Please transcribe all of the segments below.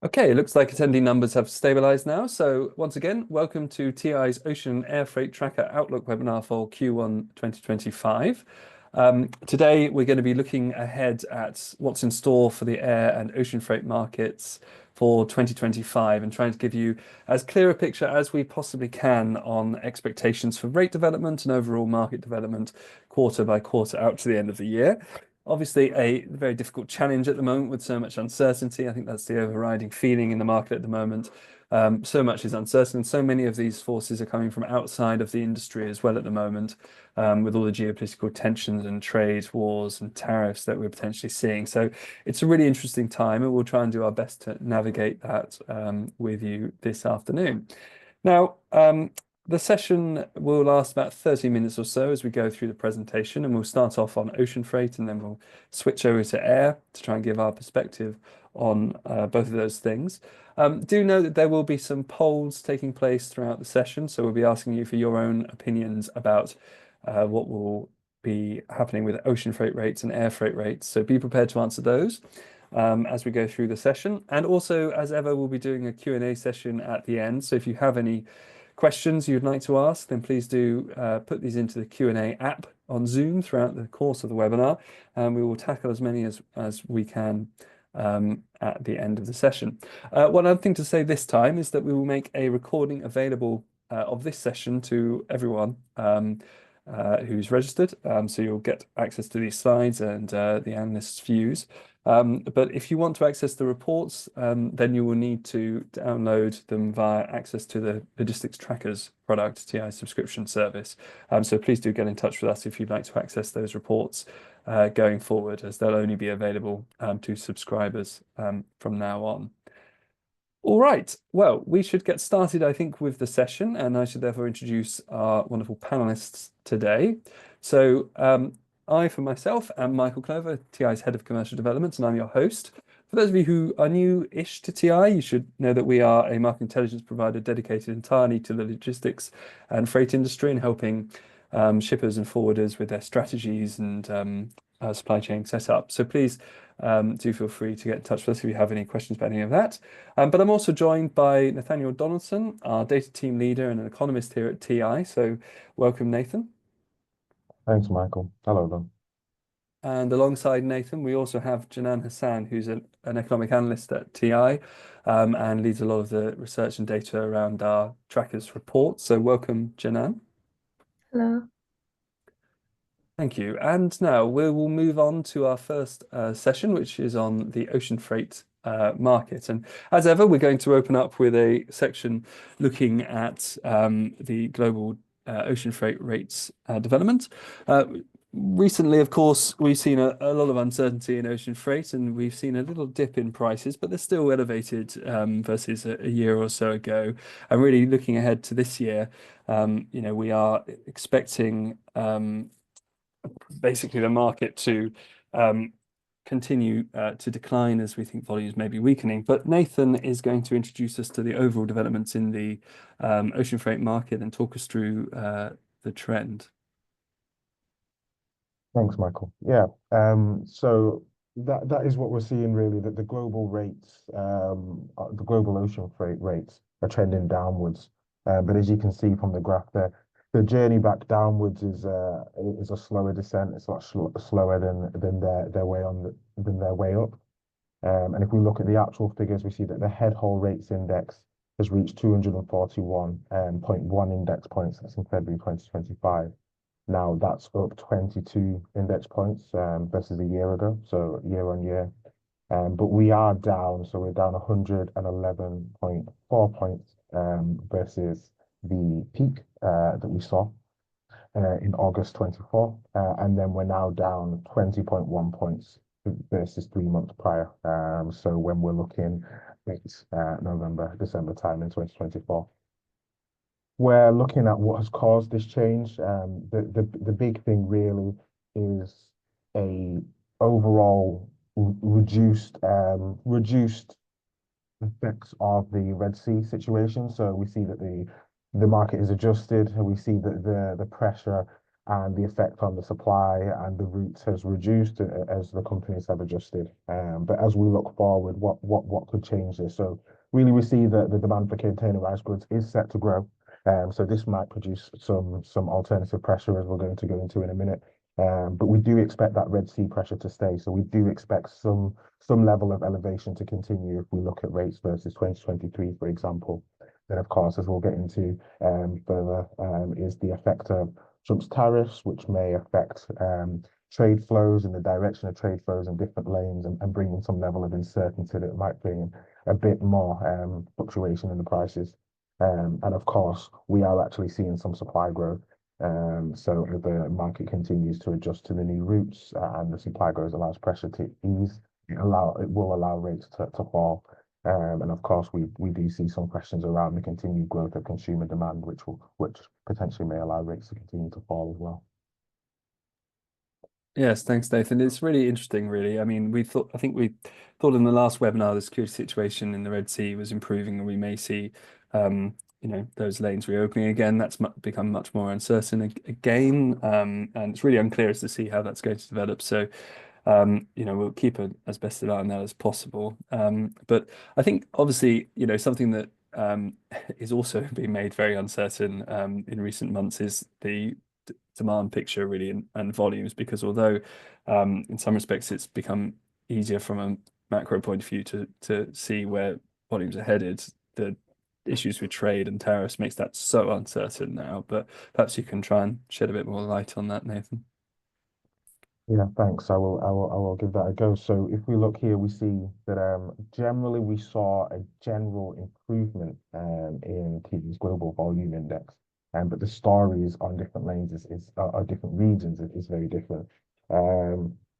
Okay, it looks like attendee numbers have stabilized now. So once again, welcome to TI's Ocean Air Freight Tracker Outlook webinar for Q1 2025. Today, we're going to be looking ahead at what's in store for the air and ocean freight markets for 2025 and trying to give you as clear a picture as we possibly can on expectations for rate development and overall market development quarter by quarter out to the end of the year. Obviously, a very difficult challenge at the moment with so much uncertainty. I think that's the overriding feeling in the market at the moment. So much is uncertain. So many of these forces are coming from outside of the industry as well at the moment, with all the geopolitical tensions and trade wars and tariffs that we're potentially seeing. So it's a really interesting time, and we'll try and do our best to navigate that with you this afternoon. Now, the session will last about 30 minutes or so as we go through the presentation, and we'll start off on ocean freight and then we'll switch over to air to try and give our perspective on both of those things. Do know that there will be some polls taking place throughout the session, so we'll be asking you for your own opinions about what will be happening with ocean freight rates and air freight rates. So be prepared to answer those as we go through the session. And also, as ever, we'll be doing a Q&A session at the end. So if you have any questions you'd like to ask, then please do put these into the Q&A app on Zoom throughout the course of the webinar, and we will tackle as many as we can at the end of the session. One other thing to say this time is that we will make a recording available of this session to everyone who's registered, so you'll get access to these slides and the analysts' views. But if you want to access the reports, then you will need to download them via access to the Logistics Trackers product, TI subscription service. So please do get in touch with us if you'd like to access those reports going forward, as they'll only be available to subscribers from now on. All right, well, we should get started, I think, with the session, and I should therefore introduce our wonderful panelists today. So I, for myself, am Michael Clover, TI's Head of Commercial Development, and I'm your host. For those of you who are new-ish to TI, you should know that we are a market intelligence provider dedicated entirely to the logistics and freight industry and helping shippers and forwarders with their strategies and supply chain setup. So please do feel free to get in touch with us if you have any questions about any of that. But I'm also joined by Nathaniel Donaldson, our data team leader and an economist here at TI. So welcome, Nathan. Thanks, Michael. Hello, then. And alongside Nathan, we also have Janan Hassan, who's an economic analyst at TI and leads a lot of the research and data around our trackers report. So welcome, Janan. Hello. Thank you. And now we will move on to our first session, which is on the ocean freight market. And as ever, we're going to open up with a section looking at the global ocean freight rates development. Recently, of course, we've seen a lot of uncertainty in ocean freight, and we've seen a little dip in prices, but they're still elevated versus a year or so ago. And really looking ahead to this year, we are expecting basically the market to continue to decline as we think volumes may be weakening. But Nathan is going to introduce us to the overall developments in the ocean freight market and talk us through the trend. Thanks, Michael. Yeah. So that is what we're seeing really, that the global rates, the global ocean freight rates are trending downwards. But as you can see from the graph there, the journey back downwards is a slower descent. It's a lot slower than their way up. And if we look at the actual figures, we see that the head haul rates index has reached 241.1 index points. That's in February 2025. Now that's up 22 index points versus a year ago, so year on year. But we are down, so we're down 111.4 points versus the peak that we saw in August 24. And then we're now down 20.1 points versus 3 months prior. So when we're looking at November, December time in 2024. We're looking at what has caused this change. The big thing really is a overall reduced effects of the Red Sea situation. So we see that the market is adjusted, and we see that the pressure and the effect on the supply and the routes has reduced as the companies have adjusted. But as we look forward, what could change this? So really, we see that the demand for containerized goods is set to grow. So this might produce some alternative pressure, as we're going to go into in a minute. But we do expect that Red Sea pressure to stay. So we do expect some level of elevation to continue if we look at rates versus 2023, for example. Then, of course, as we'll get into further, is the effect of Trump's tariffs, which may affect trade flows and the direction of trade flows in different lanes and bring in some level of uncertainty that might bring a bit more fluctuation in the prices. And of course, we are actually seeing some supply growth. So if the market continues to adjust to the new routes and the supply growth allows pressure to ease, it will allow rates to fall. And of course, we do see some questions around the continued growth of consumer demand, which potentially may allow rates to continue to fall as well. Yes, thanks, Nathan. It's really interesting, really. I mean, I think we thought in the last webinar the security situation in the Red Sea was improving, and we may see, those lanes reopening again. That's become much more uncertain again, and it's really unclear as to see how that's going to develop. So, we'll keep as best an eye on that as possible. But I think obviously, something that is also being made very uncertain in recent months is the demand picture really and volumes, because although in some respects it's become easier from a macro point of view to see where volumes are headed, the issues with trade and tariffs makes that so uncertain now. But perhaps you can try and shed a bit more light on that, Nathan. Yeah, thanks. I will give that a go. So if we look here, we see that generally we saw a general improvement in TV's global volume index. But the stories on different lanes are different regions is very different.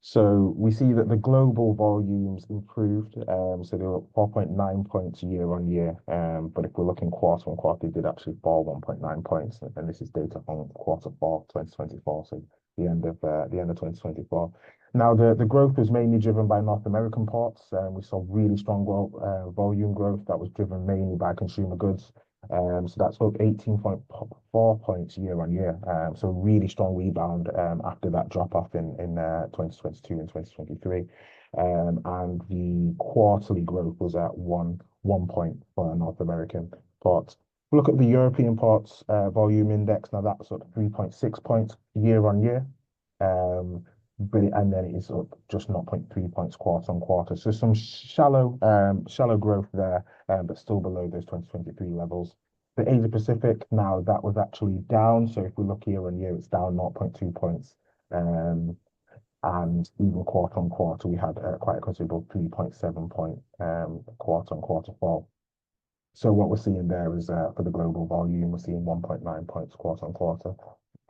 So we see that the global volumes improved. So they were up 4.9 points year on year. But if we're looking quarter on quarter, they did actually fall 1.9 points. And this is data from quarter four, 2024. So the end of 2024. Now, the growth was mainly driven by North American ports. We saw really strong volume growth that was driven mainly by consumer goods. So that's up 18.4 points year on year. So really strong rebound after that drop off in 2022 and 2023. And the quarterly growth was at one point for North American ports. Look at the European ports volume index. Now that's up 3.6 points year on year. And then it is up just 0.3 points quarter on quarter. So some shallow growth there, but still below those 2023 levels. The Asia Pacific, now that was actually down. So if we look year on year, it's down 0.2 points. And even quarter on quarter, we had quite a considerable 3.7 point quarter on quarter fall. So what we're seeing there is for the global volume, we're seeing 1.9 points quarter on quarter.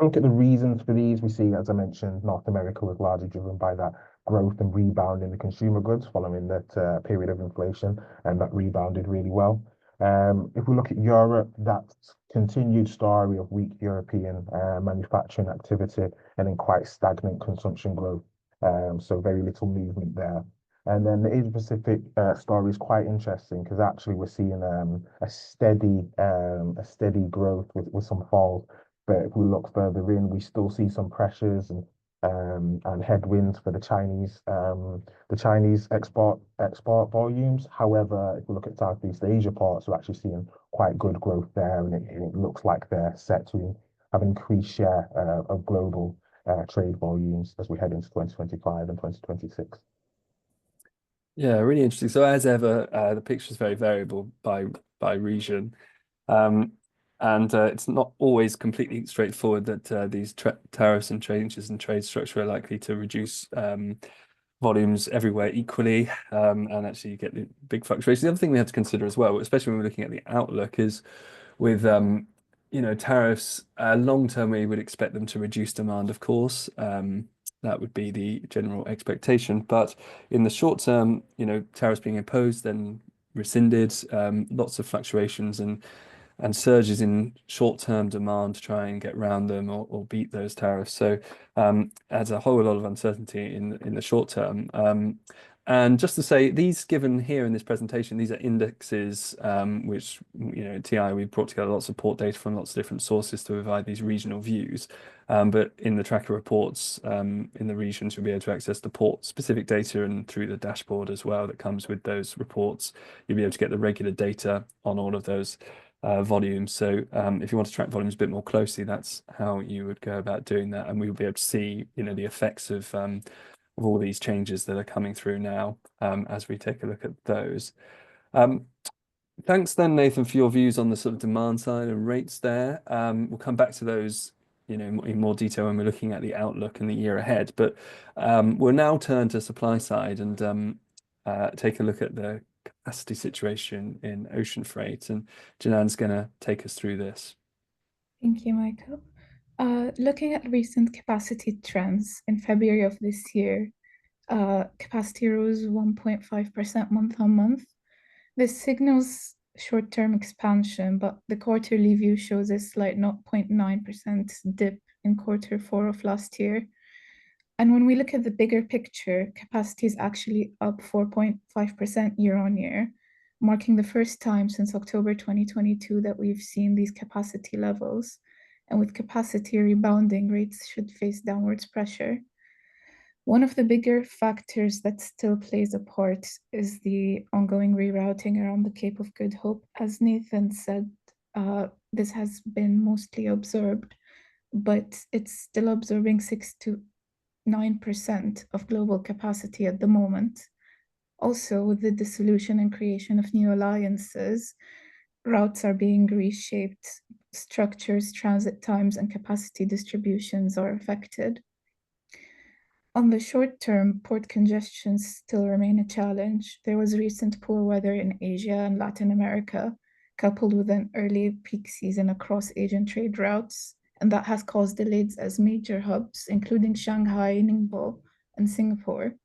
Look at the reasons for these. We see, as I mentioned, North America was largely driven by that growth and rebound in the consumer goods following that period of inflation, and that rebounded really well. If we look at Europe, that continued story of weak European manufacturing activity and then quite stagnant consumption growth. So very little movement there. And then the Asia Pacific story is quite interesting because actually we're seeing a steady growth with some falls. But if we look further in, we still see some pressures and headwinds for the Chinese export volumes. However, if we look at Southeast Asia ports, we're actually seeing quite good growth there, and it looks like they're set to have increased share of global trade volumes as we head into 2025 and 2026. Yeah, really interesting. So as ever, the picture is very variable by region. And it's not always completely straightforward that these tariffs and changes in trade structure are likely to reduce volumes everywhere equally, and actually you get the big fluctuations. The other thing we have to consider as well, especially when we're looking at the outlook, is with tariffs, long term we would expect them to reduce demand, of course. That would be the general expectation. But in the short term, tariffs being imposed, then rescinded, lots of fluctuations and surges in short-term demand to try and get around them or beat those tariffs. So adds a whole lot of uncertainty in the short term. And just to say, these given here in this presentation, these are indexes which, TI, we brought together lots of port data from lots of different sources to provide these regional views. But in the tracker reports in the regions, you'll be able to access the port specific data, and through the dashboard as well that comes with those reports, you'll be able to get the regular data on all of those volumes. So if you want to track volumes a bit more closely, that's how you would go about doing that. And we will be able to see, the effects of all these changes that are coming through now as we take a look at those. Thanks then, Nathan, for your views on the sort of demand side and rates there. We'll come back to those, in more detail when we're looking at the outlook and the year ahead. But we'll now turn to supply side and take a look at the capacity situation in ocean freight. And Janan's going to take us through this. Thank you, Michael. Looking at recent capacity trends in February of this year, capacity rose 1.5% month on month. This signals short-term expansion, but the quarterly view shows a slight 0.9% dip in quarter four of last year. And when we look at the bigger picture, capacity is actually up 4.5% year on year, marking the first time since October 2022 that we've seen these capacity levels. And with capacity rebounding, rates should face downwards pressure. One of the bigger factors that still plays a part is the ongoing rerouting around the Cape of Good Hope. As Nathan said, this has been mostly absorbed, but it's still absorbing 6 to 9% of global capacity at the moment. Also, with the dissolution and creation of new alliances, routes are being reshaped, structures, transit times, and capacity distributions are affected. On the short term, port congestion still remain a challenge. There was recent poor weather in Asia and Latin America, coupled with an early peak season across Asian trade routes, and that has caused delays as major hubs, including Shanghai, Ningbo, and Singapore.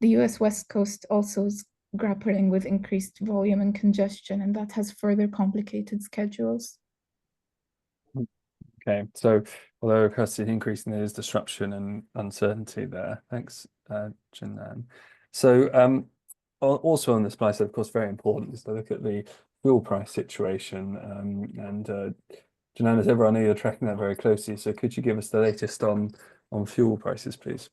The US West Coast also is grappling with increased volume and congestion, and that has further complicated schedules. Okay, so although capacity increasing, there is disruption and uncertainty there. Thanks, Janan. So also on this supply side, of course, very important is to look at the fuel price situation. Janan, as ever, I know you're tracking that very closely. So could you give us the latest on fuel prices, please?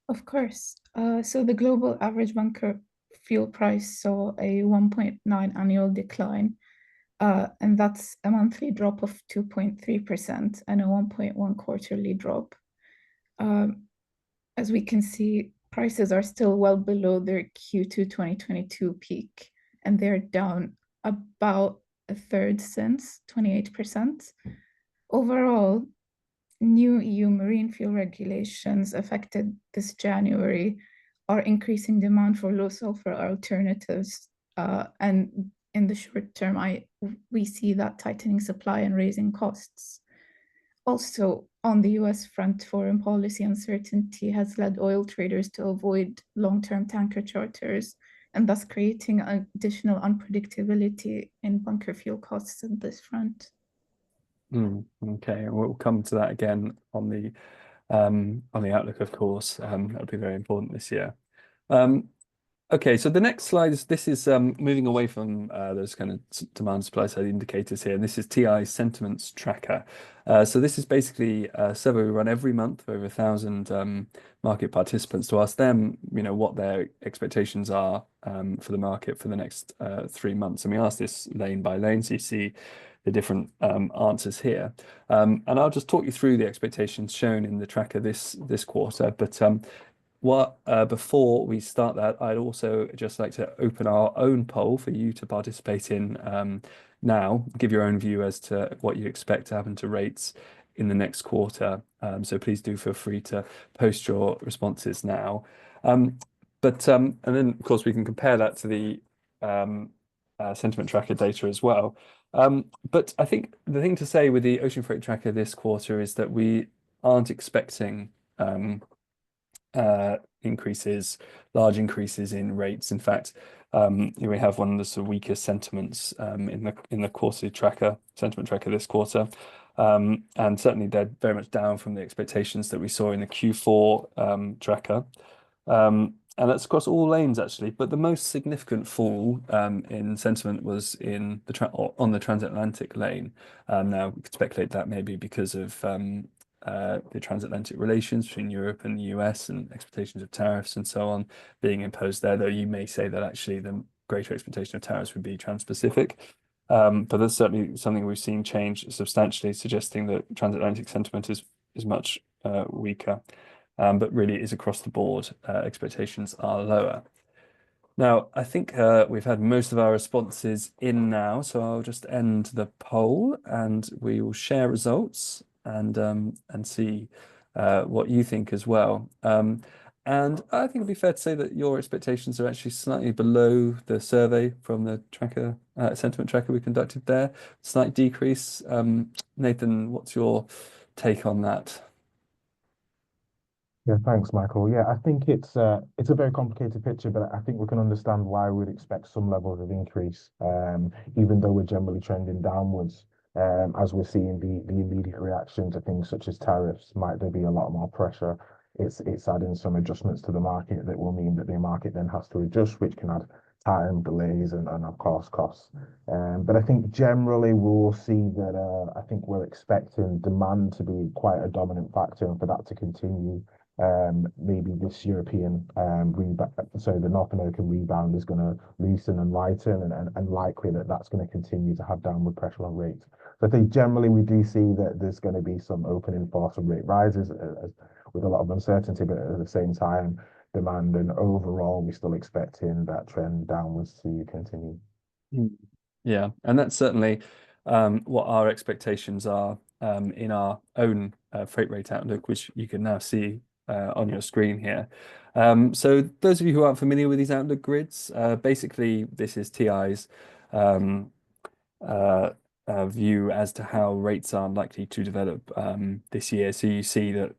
Of course. So the global average bunker fuel price saw a 1.9 annual decline, and that's a monthly drop of 2.3% and a 1.1 quarterly drop. As we can see, prices are still well below their Q2 2022 peak, and they're down about a third since, 28%. Overall, new EU marine fuel regulations affected this January are increasing demand for low sulfur alternatives. And in the short term, we see that tightening supply and raising costs. Also, on the US front, foreign policy uncertainty has led oil traders to avoid long-term tanker charters, and thus creating additional unpredictability in bunker fuel costs at this front. Okay, we'll come to that again on the outlook, of course. That'll be very important this year. Okay, so the next slide is moving away from those kind of demand supply side indicators here, and this is TI's sentiments tracker. So this is basically a survey we run every month for over 1,000 market participants to ask them, what their expectations are for the market for the next 3 months. And we ask this lane by lane, so you see the different answers here. And I'll just talk you through the expectations shown in the tracker this quarter. But before we start that, I'd also just like to open our own poll for you to participate in now. Give your own view as to what you expect to happen to rates in the next quarter. So please do feel free to post your responses now. And then, of course, we can compare that to the sentiment tracker data as well. But I think the thing to say with the ocean freight tracker this quarter is that we aren't expecting large increases in rates. In fact, we have one of the sort of weakest sentiments in the quarterly tracker, sentiment tracker this quarter. And certainly they're very much down from the expectations that we saw in the Q4 tracker. And that's across all lanes actually. But the most significant fall in sentiment was in on the transatlantic lane. Now we could speculate that maybe because of the transatlantic relations between Europe and the US and expectations of tariffs and so on being imposed there. Though you may say that actually the greater expectation of tariffs would be trans-Pacific. But that's certainly something we've seen change substantially, suggesting that transatlantic sentiment is much weaker. But really it is across the board. Expectations are lower. Now, I think we've had most of our responses in now, so I'll just end the poll and we will share results and see what you think as well. And I think it'd be fair to say that your expectations are actually slightly below the survey from the tracker sentiment tracker we conducted there. Slight decrease. Nathan, what's your take on that? Yeah, thanks, Michael. Yeah, I think it's a very complicated picture, but I think we can understand why we'd expect some levels of increase, even though we're generally trending downwards. As we're seeing the immediate reaction to things such as tariffs, might there be a lot more pressure? It's adding some adjustments to the market that will mean that the market then has to adjust, which can add time delays and of course costs. But I think generally we'll see that I think we're expecting demand to be quite a dominant factor and for that to continue maybe this European rebound, so the North American rebound is going to loosen and lighten, and likely that that's going to continue to have downward pressure on rates. So I think generally we do see that there's going to be some opening for some rate rises with a lot of uncertainty, but at the same time, demand and overall, we're still expecting that trend downwards to continue. Mm. Yeah, and that's certainly what our expectations are in our own freight rate outlook, which you can now see on your screen here. So those of you who aren't familiar with these outlook grids, basically this is TI's um, view as to how rates are likely to develop this year. So you see that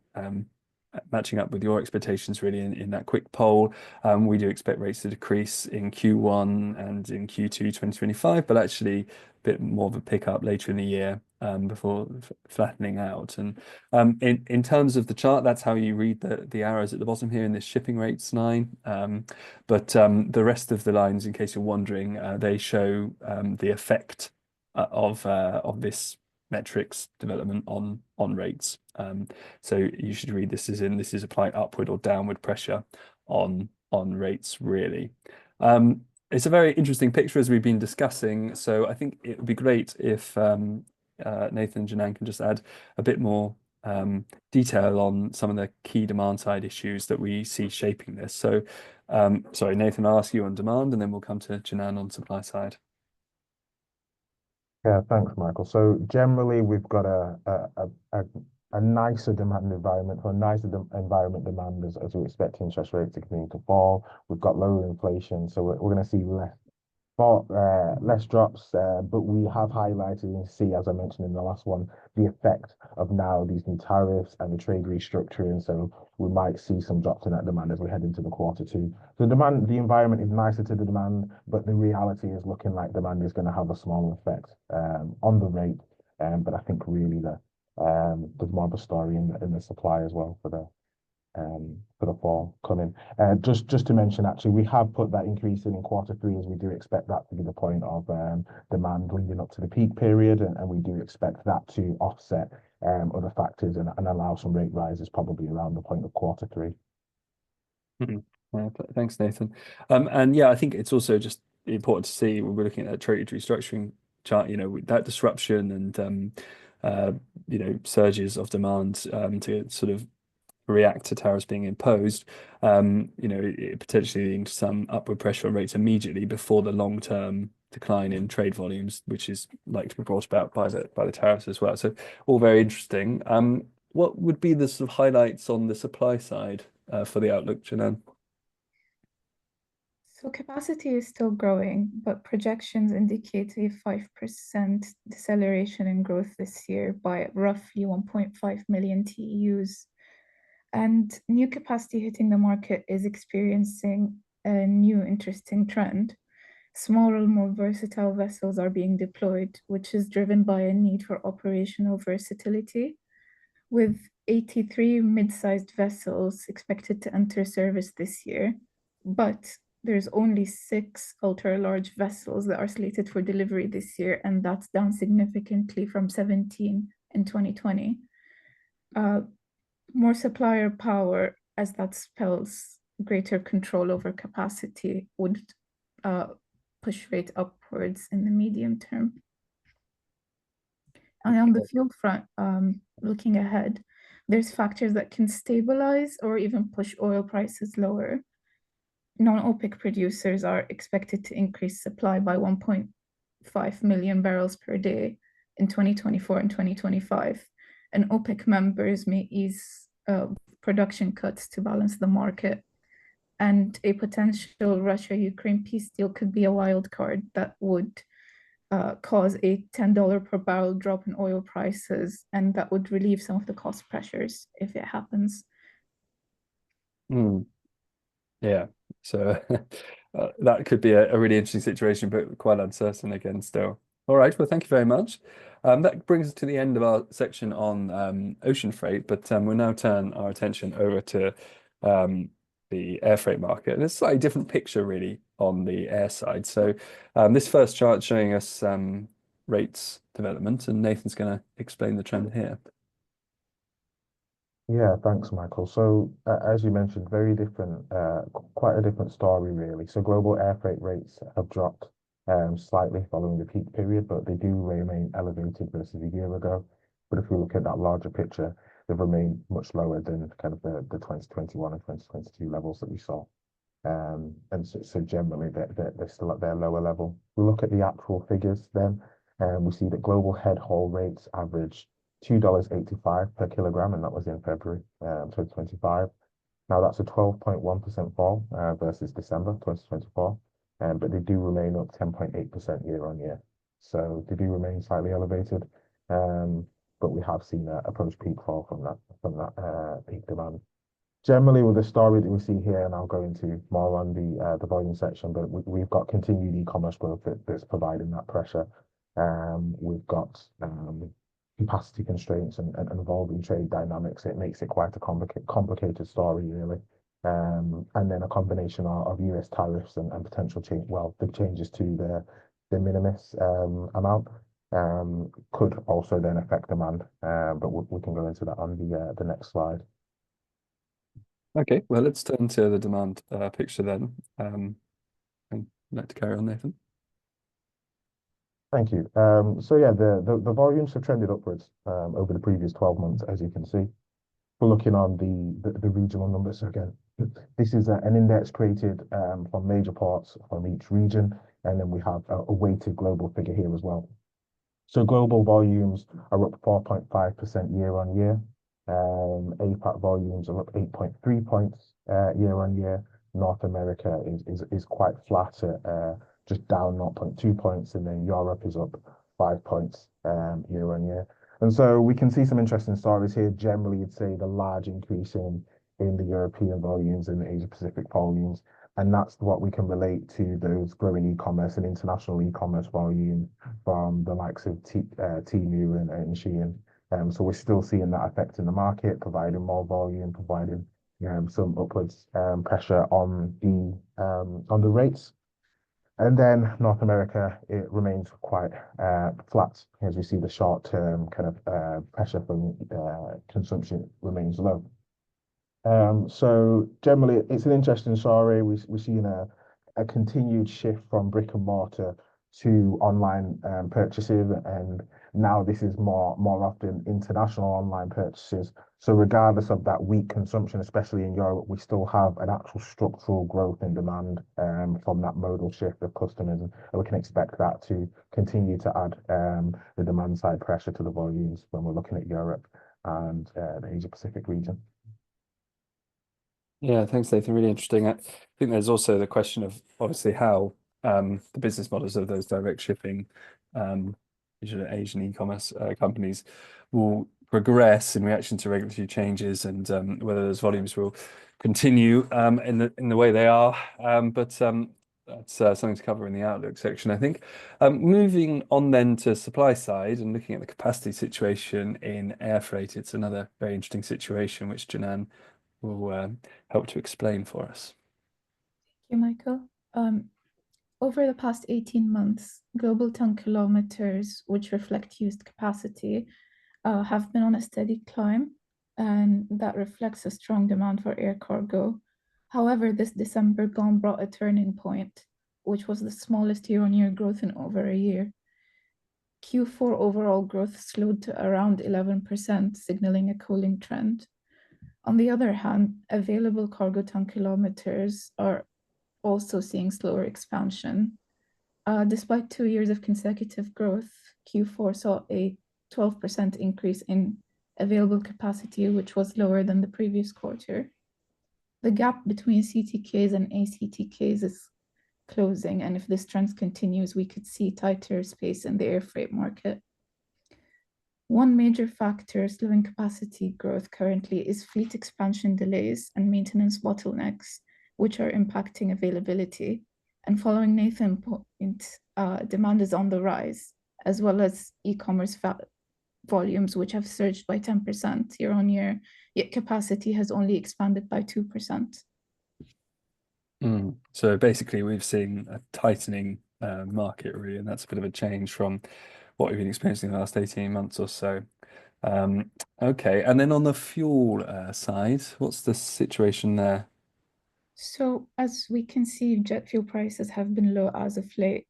matching up with your expectations really in that quick poll, we do expect rates to decrease in Q1 and in Q2 2025, but actually a bit more of a pickup later in the year before flattening out. And in terms of the chart, that's how you read the arrows at the bottom here in this shipping rates line. But the rest of the lines, in case you're wondering, they show the effect of this metrics development on rates. So you should read this as in this is applying upward or downward pressure on rates really. It's a very interesting picture as we've been discussing. So I think it would be great if Nathan and Janan can just add a bit more detail on some of the key demand side issues that we see shaping this. So sorry, Nathan, I'll ask you on demand and then we'll come to Janan on supply side. Yeah, thanks, Michael. So generally, we've got a nicer demand environment for a nicer environment demand as we expect interest rates to continue to fall. We've got lower inflation, so we're going to see less drops, but we have highlighted and see, as I mentioned in the last one, the effect of now these new tariffs and the trade restructuring. So we might see some drops in that demand as we head into the quarter two. So the environment is nicer to the demand, but the reality is looking like demand is going to have a smaller effect on the rate. But I think really there's more of a story in the supply as well for the fall coming. Just to mention, actually, we have put that increase in quarter three as we do expect that to be the point of demand leading up to the peak period, and we do expect that to offset other factors and allow some rate rises probably around the point of quarter three. Thanks, Nathan. And yeah, I think it's also just important to see when we're looking at that trade restructuring chart, that disruption and surges of demand to sort of react to tariffs being imposed, it potentially leading to some upward pressure on rates immediately before the long-term decline in trade volumes, which is likely to be brought about by the tariffs as well. So all very interesting. What would be the sort of highlights on the supply side for the outlook, Janan? So capacity is still growing, but projections indicate a 5% deceleration in growth this year by roughly 1.5 million TEUs. And new capacity hitting the market is experiencing a new interesting trend. Smaller, more versatile vessels are being deployed, which is driven by a need for operational versatility, with 83 mid-sized vessels expected to enter service this year, but there's only 6 ultra-large vessels that are slated for delivery this year, and that's down significantly from 17 in 2020. More supplier power, as that spells greater control over capacity, would push rate upwards in the medium term. And on the fuel front, looking ahead, there's factors that can stabilize or even push oil prices lower. Non-OPEC producers are expected to increase supply by 1.5 million barrels per day in 2024 and 2025. And OPEC members may ease production cuts to balance the market. And a potential Russia-Ukraine peace deal could be a wild card that would cause a $10 per barrel drop in oil prices, and that would relieve some of the cost pressures if it happens. Yeah, so that could be a really interesting situation, but quite uncertain again still. All right, well, thank you very much. That brings us to the end of our section on ocean freight, but we'll now turn our attention over to the air freight market. And it's a slightly different picture, really, on the air side. So this first chart showing us rates development, and Nathan's going to explain the trend here. Yeah, thanks, Michael. So, as you mentioned, very different, quite a different story, really. So, global air freight rates have dropped slightly following the peak period, but they do remain elevated versus a year ago. But if we look at that larger picture, they've remained much lower than kind of the 2021 and 2022 levels that we saw. And so generally, they're still at their lower level. We look at the actual figures then, and we see that global head haul rates average $2.85 per kilogram, and that was in February 2025. Now that's a 12.1% fall versus December 2024, but they do remain up 10.8% year on year. So they do remain slightly elevated, but we have seen a approach peak fall from that peak demand. Generally, with the story that we see here, and I'll go into more on the volume section, but we've got continued e-commerce growth that's providing that pressure. We've got capacity constraints and evolving trade dynamics. It makes it quite a complicated story, really. And then a combination of US tariffs and potential change, well, big changes to the de minimis amount could also then affect demand. But we can go into that on the next slide. Okay, well, let's turn to the demand picture then. And I'd like to carry on, Nathan. Thank you. So yeah, the volumes have trended upwards over the previous 12 months, as you can see. We're looking on the regional numbers. So again, this is an index created from major ports from each region, and then we have a weighted global figure here as well. So global volumes are up 4.5% year on year. APAC volumes are up 8.3 points year on year. North America is quite flat at just down 0.2 points, and then Europe is up 5 points year on year. And so we can see some interesting stories here. Generally, you'd say the large increase in the European volumes and the Asia Pacific volumes, and that's what we can relate to those growing e-commerce and international e-commerce volume from the likes of Temu and Shein. So we're still seeing that effect in the market, providing more volume, providing some upwards pressure on the rates. And then North America, it remains quite flat as we see the short-term kind of pressure from consumption remains low. So generally, it's an interesting story. We're seeing a continued shift from brick and mortar to online purchases, and now this is more often international online purchases. So regardless of that weak consumption, especially in Europe, we still have an actual structural growth in demand from that modal shift of customers, and we can expect that to continue to add the demand side pressure to the volumes when we're looking at Europe and the Asia Pacific region. Yeah, thanks, Nathan. Really interesting. I think there's also the question of obviously how the business models of those direct shipping Asian e-commerce companies will progress in reaction to regulatory changes, and whether those volumes will continue in the way they are. But that's something to cover in the outlook section, I think. Moving on then to supply side and looking at the capacity situation in air freight, it's another very interesting situation which Janan will help to explain for us. Michael. Over the past 18 months, global ton kilometers, which reflect used capacity, have been on a steady climb, and that reflects a strong demand for air cargo. However, this December gone brought a turning point, which was the smallest year-on-year growth in over a year. Q4 overall growth slowed to around 11%, signaling a cooling trend. On the other hand, available cargo ton kilometers are also seeing slower expansion. Despite 2 years of consecutive growth, Q4 saw a 12% increase in available capacity, which was lower than the previous quarter. The gap between CTKs and ACTKs is closing, and if this trend continues, we could see tighter space in the air freight market. One major factor slowing capacity growth currently is fleet expansion delays and maintenance bottlenecks, which are impacting availability. And following Nathan's point, demand is on the rise, as well as e-commerce volumes, which have surged by 10% year on year, yet capacity has only expanded by 2%. So basically, we've seen a tightening market, really, and that's a bit of a change from what we've been experiencing in the last 18 months or so. Okay, and then on the fuel side, what's the situation there? So as we can see, jet fuel prices have been low as of late.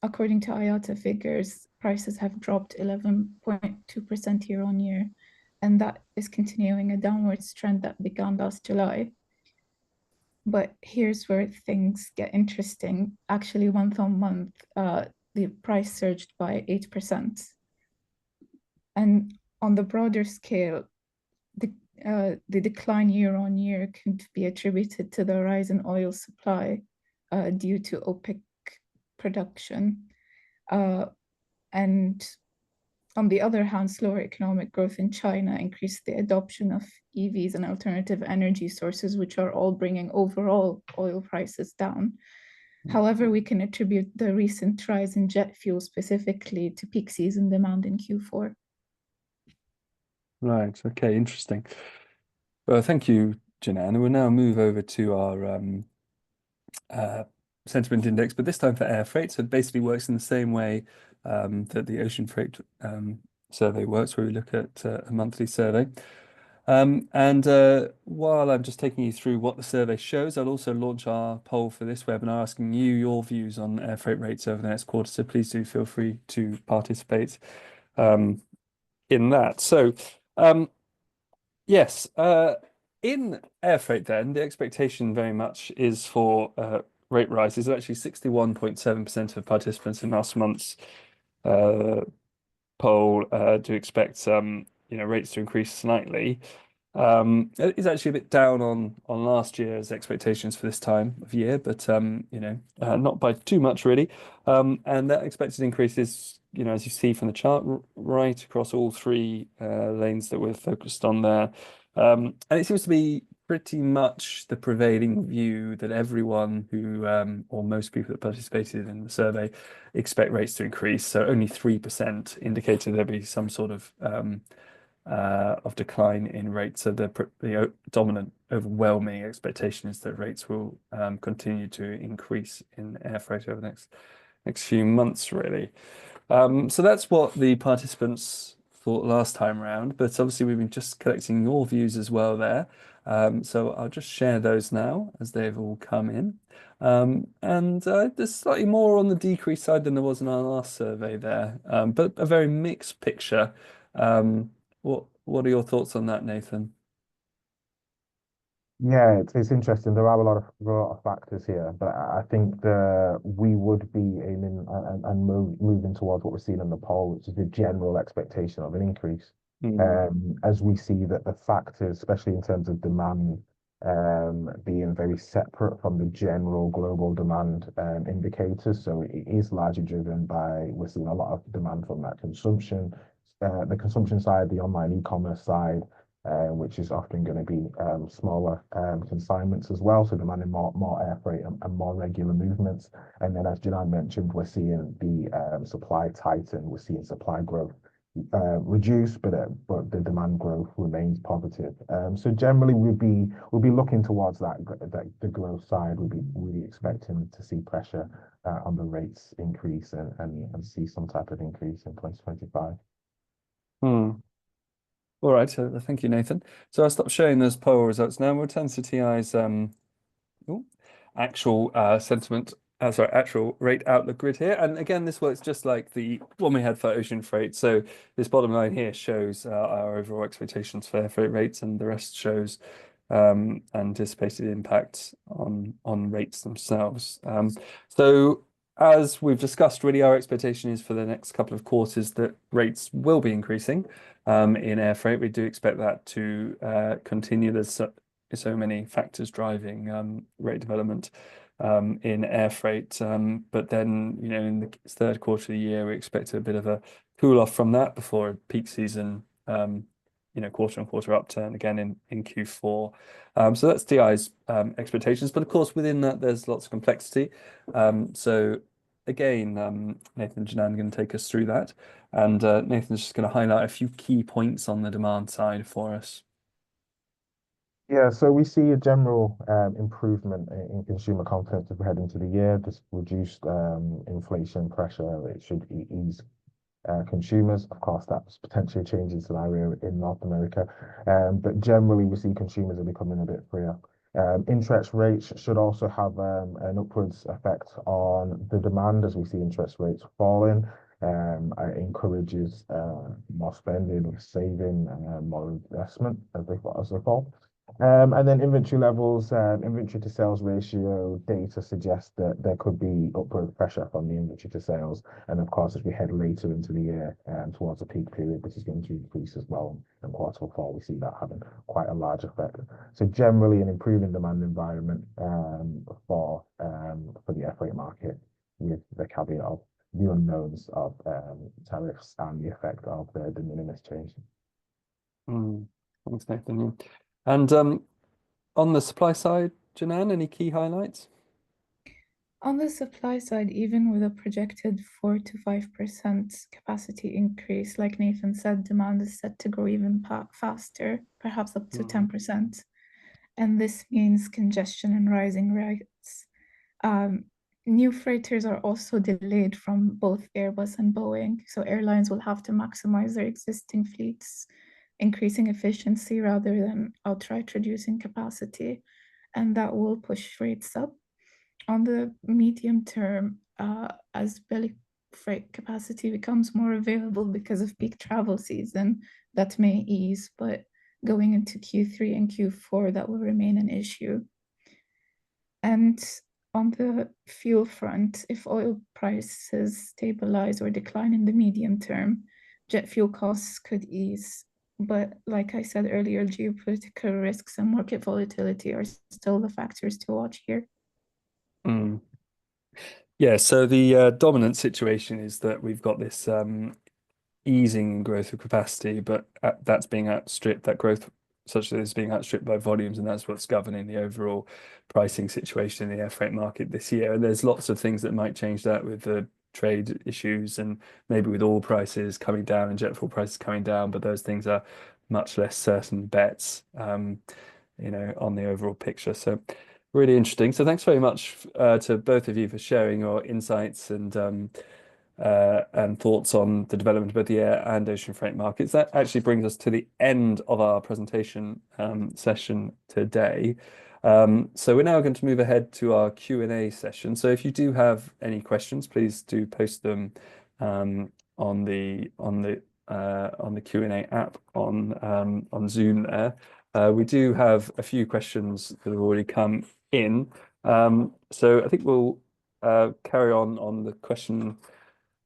According to IATA figures, prices have dropped 11.2% year on year, and that is continuing a downwards trend that began last July. But here's where things get interesting. Actually, month on month, the price surged by 8%. And on the broader scale, the decline year on year can be attributed to the rise in oil supply due to OPEC production. And on the other hand, slower economic growth in China increased the adoption of EVs and alternative energy sources, which are all bringing overall oil prices down. However, we can attribute the recent rise in jet fuel specifically to peak season demand in Q4. Right, okay, interesting. Well, thank you, Janan. We'll now move over to our sentiment index, but this time for air freight. So it basically works in the same way that the ocean freight survey works, where we look at a monthly survey. While I'm just taking you through what the survey shows, I'll also launch our poll for this webinar, asking you your views on air freight rates over the next quarter. So please do feel free to participate in that. So yes, in air freight, then the expectation very much is for rate rises. Actually, 61.7% of participants in last month's poll do expect rates to increase slightly. It's actually a bit down on last year's expectations for this time of year, but not by too much really. And that expected increase is, as you see from the chart, right across all three lanes that we're focused on there. And it seems to be pretty much the prevailing view that everyone who, or most people that participated in the survey, expect rates to increase. So only 3% indicated there'll be some sort of decline in rates. So the dominant, overwhelming expectation is that rates will continue to increase in air freight over the next few months, really. So that's what the participants thought last time around, but obviously we've been just collecting your views as well there. So I'll just share those now as they've all come in. And there's slightly more on the decrease side than there was in our last survey there, but a very mixed picture. What are your thoughts on that, Nathan? Yeah, it's interesting. There are a lot of factors here, but I think we would be aiming and moving towards what we're seeing in the poll, which is the general expectation of an increase. As we see that the factors, especially in terms of demand, being very separate from the general global demand indicators. So it is largely driven by, we're seeing a lot of demand from that consumption, the consumption side, the online e-commerce side, which is often going to be smaller consignments as well, so demanding more air freight and more regular movements. And then, as Janan mentioned, we're seeing the supply tighten, we're seeing supply growth, reduced, but the demand growth remains positive. So generally, we'll be looking towards that the growth side. We'll be really expecting to see pressure on the rates increase and see some type of increase in 2025. Hmm. All right, so thank you, Nathan. So I'll stop showing those poll results now. We'll turn to TI's ooh, actual sentiment, sorry, actual rate outlook grid here. And again, this works just like the one we had for ocean freight. So this bottom line here shows our overall expectations for air freight rates, and the rest shows anticipated impact on rates themselves. So as we've discussed, really our expectation is for the next couple of quarters that rates will be increasing in air freight. We do expect that to continue. There's so many factors driving rate development in air freight. But then, in the third quarter of the year, we expect a bit of a cool off from that before peak season, quarter on quarter upturn again in Q4. So that's DI's expectations. But of course, within that, there's lots of complexity. So again, Nathan and Janan are going to take us through that. And Nathan's just going to highlight a few key points on the demand side for us. Yeah, so we see a general improvement in consumer confidence as we head into the year. This reduced inflation pressure, it should ease consumers. Of course, that's potentially a changing scenario in North America. But generally, we see consumers are becoming a bit freer. Interest rates should also have an upwards effect on the demand as we see interest rates falling. It encourages more spending, saving, more investment as they fall. And then inventory levels, inventory to sales ratio data suggests that there could be upward pressure from the inventory to sales. And of course, as we head later into the year towards a peak period, this is going to increase as well. And quarter four, we see that having quite a large effect. So generally, an improving demand environment for the air freight market, with the caveat of the unknowns of tariffs and the effect of the de minimis change. Thanks, Nathan. Yeah. And on the supply side, Janan, any key highlights? On the supply side, even with a projected 4 to 5% capacity increase, like Nathan said, demand is set to grow even faster, perhaps up to 10%. And this means congestion and rising rates. New freighters are also delayed from both Airbus and Boeing, so airlines will have to maximize their existing fleets, increasing efficiency rather than outright reducing capacity, and that will push rates up. On the medium term, as belly freight capacity becomes more available because of peak travel season, that may ease, but going into Q3 and Q4, that will remain an issue. And on the fuel front, if oil prices stabilize or decline in the medium term, jet fuel costs could ease. But like I said earlier, geopolitical risks and market volatility are still the factors to watch here. Yeah, so the dominant situation is that we've got this easing growth of capacity, but that's being outstripped, that growth such that it's being outstripped by volumes, and that's what's governing the overall pricing situation in the air freight market this year. And there's lots of things that might change that with the trade issues and maybe with oil prices coming down and jet fuel prices coming down, but those things are much less certain bets, on the overall picture. So really interesting. So thanks very much to both of you for sharing your insights and thoughts on the development of both the air and ocean freight markets. That actually brings us to the end of our presentation session today. So we're now going to move ahead to our Q&A session. So if you do have any questions, please do post them on the Q&A app on Zoom there. We do have a few questions that have already come in. So I think we'll carry on the question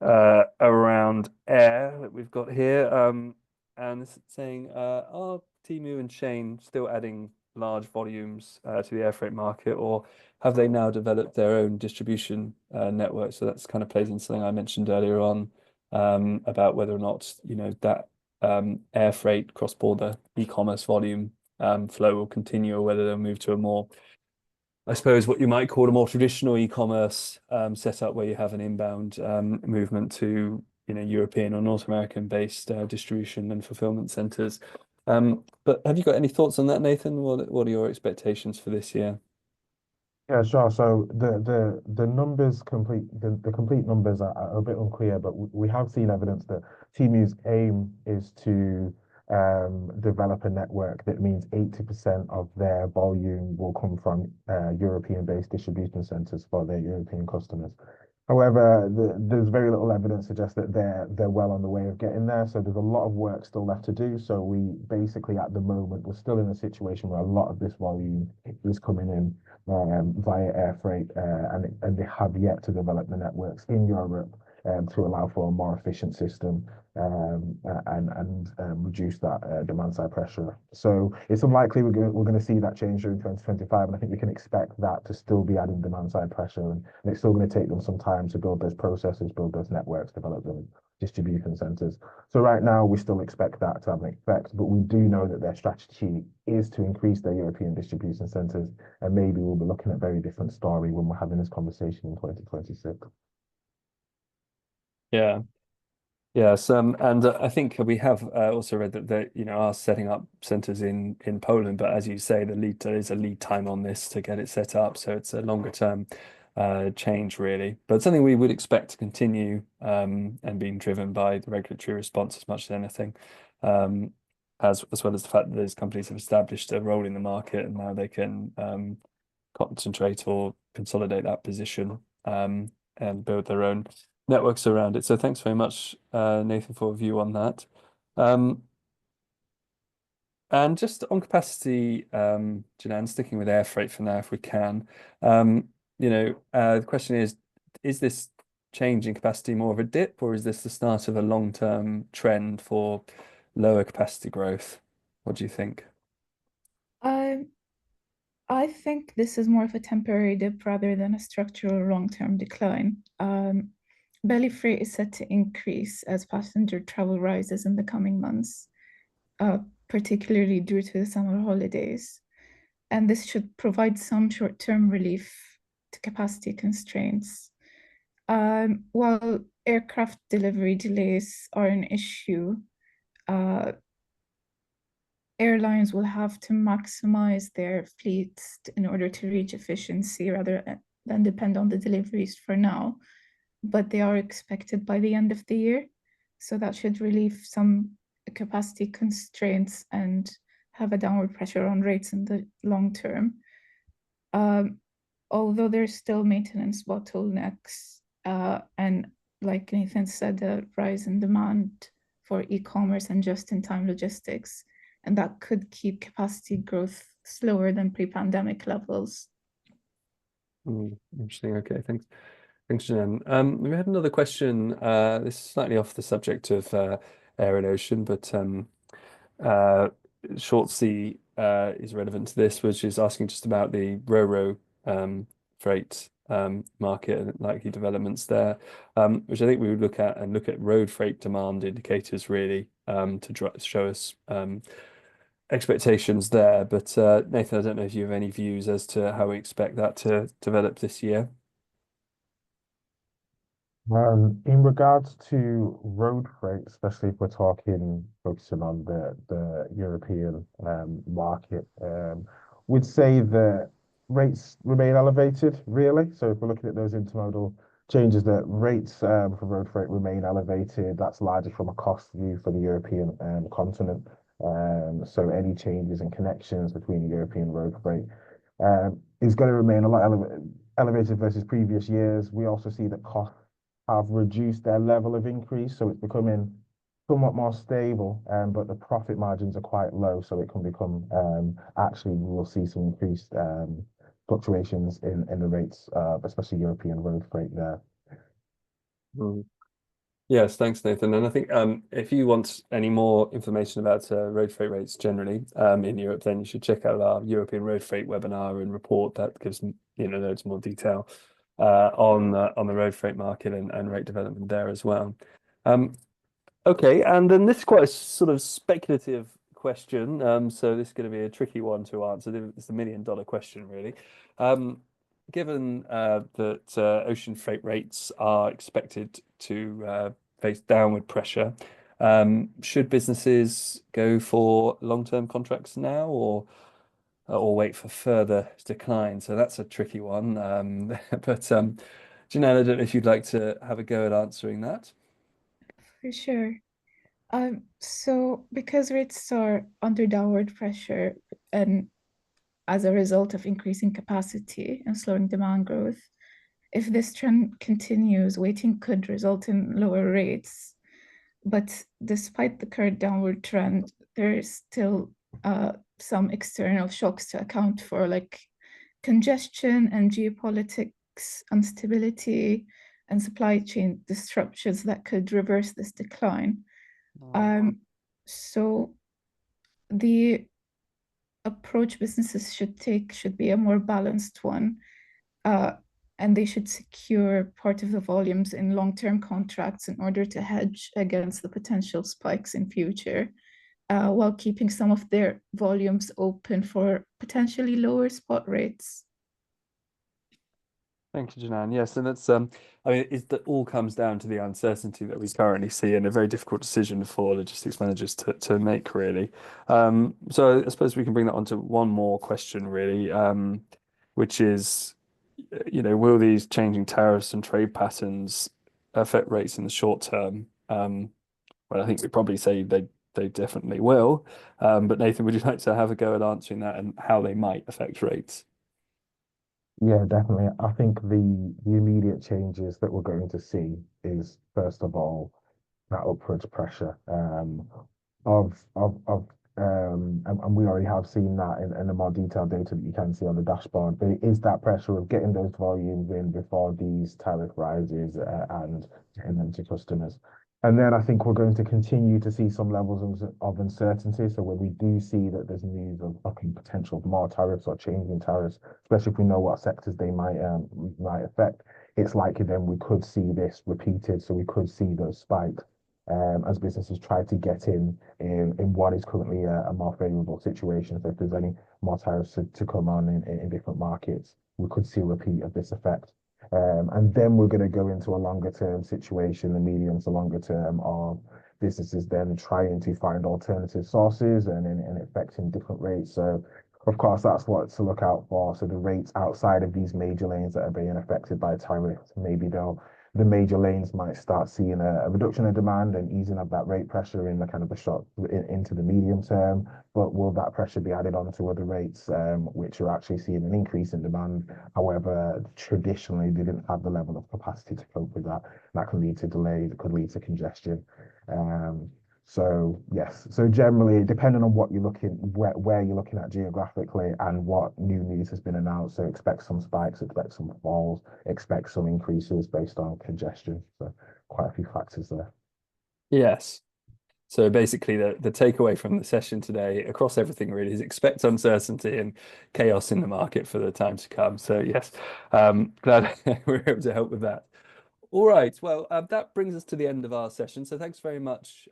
around air that we've got here. And it's saying, are Temu and Shein still adding large volumes to the air freight market, or have they now developed their own distribution network? So that's kind of plays into something I mentioned earlier on about whether or not, that air freight cross-border e-commerce volume flow will continue, or whether they'll move to a more, I suppose, what you might call a more traditional e-commerce setup where you have an inbound movement to European or North American based distribution and fulfillment centers. But have you got any thoughts on that, Nathan? What are your expectations for this year? Yeah, sure. So the numbers the complete numbers are a bit unclear, but we have seen evidence that Temu's aim is to develop a network that means 80% of their volume will come from European-based distribution centers for their European customers. However, there's very little evidence suggests that they're well on the way of getting there. So there's a lot of work still left to do. So we basically, at the moment, we're still in a situation where a lot of this volume is coming in via air freight, and they have yet to develop the networks in Europe to allow for a more efficient system and reduce that demand side pressure. So it's unlikely we're going to see that change during 2025, and I think we can expect that to still be adding demand side pressure, and it's still going to take them some time to build those processes, build those networks, develop those distribution centers. So right now we still expect that to have an effect, but we do know that their strategy is to increase their European distribution centers, and maybe we'll be looking at a very different story when we're having this conversation in 2026. Yeah. Yes, and I think we have also read that they, are setting up centers in Poland. But as you say, there is a lead time on this to get it set up, so it's a longer term change really. But something we would expect to continue and being driven by the regulatory response as much as anything, as well as the fact that those companies have established a role in the market and now they can concentrate or consolidate that position and build their own networks around it. So thanks very much, Nathan, for a view on that. And just on capacity, Janan, sticking with air freight for now, if we can. The question is this change in capacity more of a dip, or is this the start of a long-term trend for lower capacity growth? What do you think? I I think this is more of a temporary dip rather than a structural long-term decline. Belly freight is set to increase as passenger travel rises in the coming months, uh, particularly due to the summer holidays. And this should provide some short-term relief to capacity constraints. While aircraft delivery delays are an issue, uh, airlines will have to maximize their fleets in order to reach efficiency rather than depend on the deliveries for now. But they are expected by the end of the year. So that should relieve some capacity constraints and have a downward pressure on rates in the long term. Although there's still maintenance bottlenecks, and like Nathan said, the rise in demand for e-commerce and just-in-time logistics, and that could keep capacity growth slower than pre-pandemic levels. Interesting. Okay, thanks. Thanks, Jan. We had another question. This is slightly off the subject of air and ocean, but short sea is relevant to this, which is asking just about the ro-ro freight market and likely developments there, which I think we would look at road freight demand indicators really to show us expectations there. But Nathan, I don't know if you have any views as to how we expect that to develop this year. In regards to road freight, especially if we're focusing on the European market, we'd say that rates remain elevated, really. So if we're looking at those intermodal changes, that rates for road freight remain elevated. That's largely from a cost view for the European continent. So any changes in connections between European road freight is going to remain a lot elevated versus previous years. We also see that costs have reduced their level of increase, so it's becoming somewhat more stable, but the profit margins are quite low, so it can become actually we will see some increased fluctuations in the rates, especially European road freight there. Mm. Yes, thanks, Nathan. And I think if you want any more information about road freight rates generally in Europe, then you should check out our European road freight webinar and report that gives loads more detail on the road freight market and rate development there as well. Okay, and then this is quite a sort of speculative question. So this is going to be a tricky one to answer. It's a million-dollar question, really. Given that ocean freight rates are expected to face downward pressure. Should businesses go for long-term contracts now, or wait for further decline? So that's a tricky one. But Janelle, I don't know if you'd like to have a go at answering that. For sure. So because rates are under downward pressure and as a result of increasing capacity and slowing demand growth, if this trend continues, waiting could result in lower rates. But despite the current downward trend, there is still some external shocks to account for, like congestion and geopolitics instability and supply chain disruptions that could reverse this decline. So the approach businesses should take should be a more balanced one, uh, and they should secure part of the volumes in long-term contracts in order to hedge against the potential spikes in future, while keeping some of their volumes open for potentially lower spot rates. Thank you, Janan. Yes, and that's I mean, that all comes down to the uncertainty that we currently see, and a very difficult decision for logistics managers to make, really. So I suppose we can bring that on to one more question, really, which is, will these changing tariffs and trade patterns affect rates in the short term? Well, I think we probably say they definitely will. But Nathan, would you like to have a go at answering that and how they might affect rates? Yeah, definitely. I think the immediate changes that we're going to see is, first of all, that upwards pressure of and we already have seen that in the more detailed data that you can see on the dashboard. But it is that pressure of getting those volumes in before these tariff rises and getting them to customers. And then I think we're going to continue to see some levels of uncertainty. So when we do see that there's news of potential more tariffs or changing tariffs, especially if we know what sectors they might affect, it's likely then we could see this repeated. So we could see those spikes as businesses try to get in what is currently a more favorable situation. So if there's any more tariffs to come on in different markets, we could see a repeat of this effect. And then we're going to go into a longer term situation, the medium to longer term of businesses then trying to find alternative sources and affecting different rates. So of course, that's what to look out for. So the rates outside of these major lanes that are being affected by tariffs, maybe the major lanes might start seeing a reduction in demand and easing of that rate pressure in the kind of the short into the medium term. But will that pressure be added on to other rates, which are actually seeing an increase in demand? However, traditionally they didn't have the level of capacity to cope with that. That can lead to delays, it could lead to congestion. So yes, so generally, depending on what you're looking, where you're looking at geographically and what new news has been announced, so expect some spikes, expect some falls, expect some increases based on congestion. So quite a few factors there. Yes. So basically, the takeaway from the session today, across everything really, is expect uncertainty and chaos in the market for the time to come. So yes, glad we were able to help with that. All right. Well, that brings us to the end of our session. So thanks very much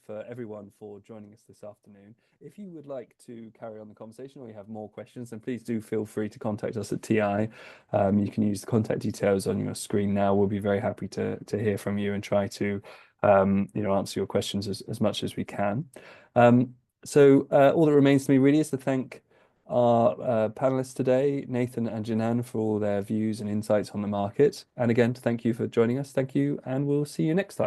for everyone for joining us this afternoon. If you would like to carry on the conversation or you have more questions, then please do feel free to contact us at TI. You can use the contact details on your screen now. We'll be very happy to hear from you and try to answer your questions as much as we can. So all that remains to me really is to thank our panelists today, Nathan and Janan, for all their views and insights on the market. And again, to thank you for joining us. Thank you, and we'll see you next time.